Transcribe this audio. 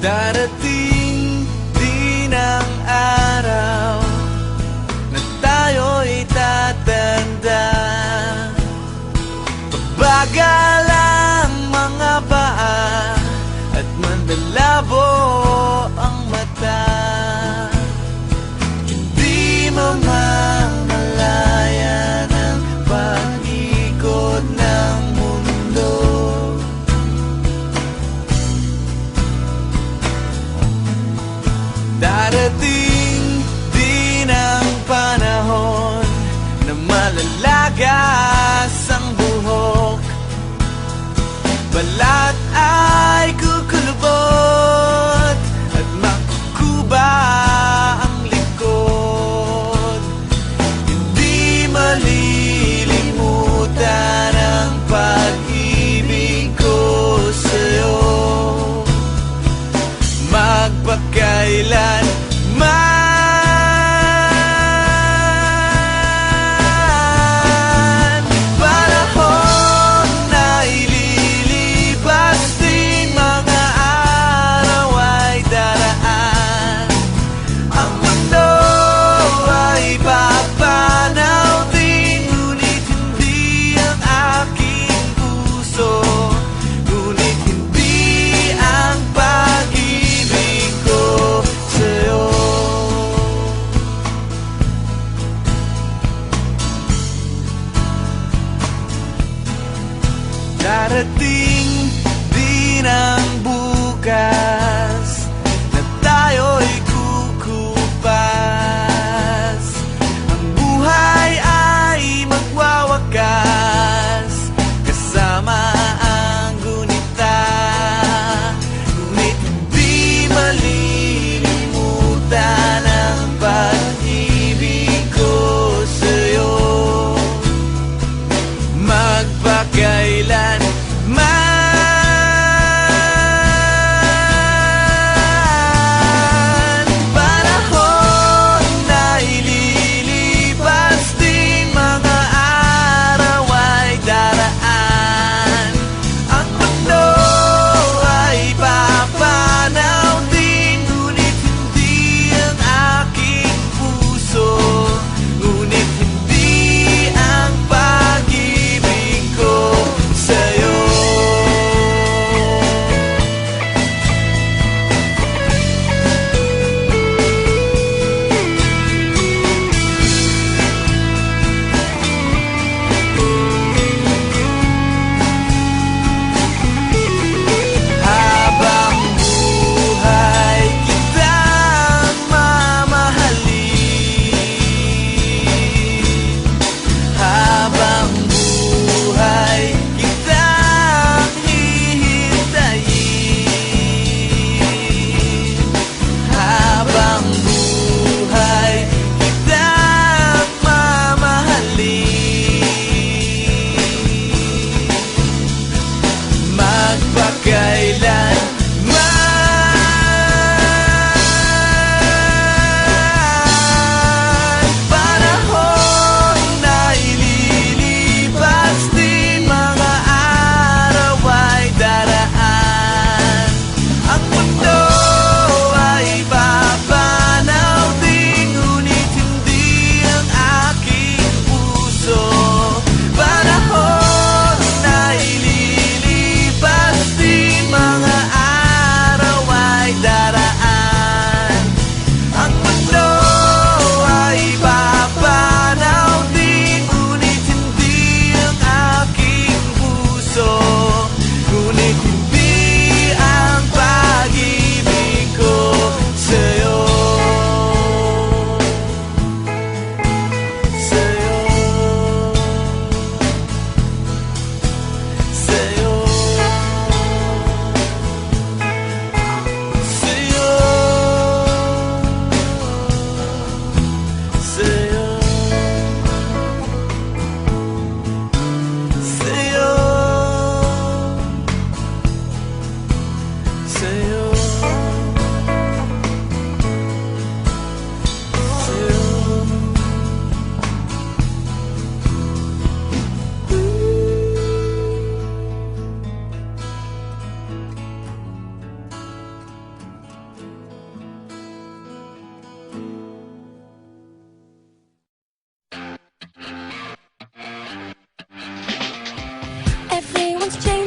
Darating din ang araw na tayo'y tatanda. Pabagal ang mga paa at mandalabo ang mata. Hindi mamamalayan ang pag-ikot ng mundo. Darating din ang panahon na malalagas ang buhok. Balat ay kukulubot at makukuba ang likod. Hindi malilimutan ang pag-ibig ko sa'yo, magpakailan man. Panahon na ililipas din, mga araw ay daraan. Ang mundo ay papanaw din, ngunit hindi ang aking puso, ngunit hindi ang pag-ibig ko sa'yo. Darating din ang bukas na tayo'y kukupas. Ang buhay ay magwawakas kasama ang gunita, ngunit hindi malilimutan ang pag-ibig ko sa'yo, magpakailan man. wants change.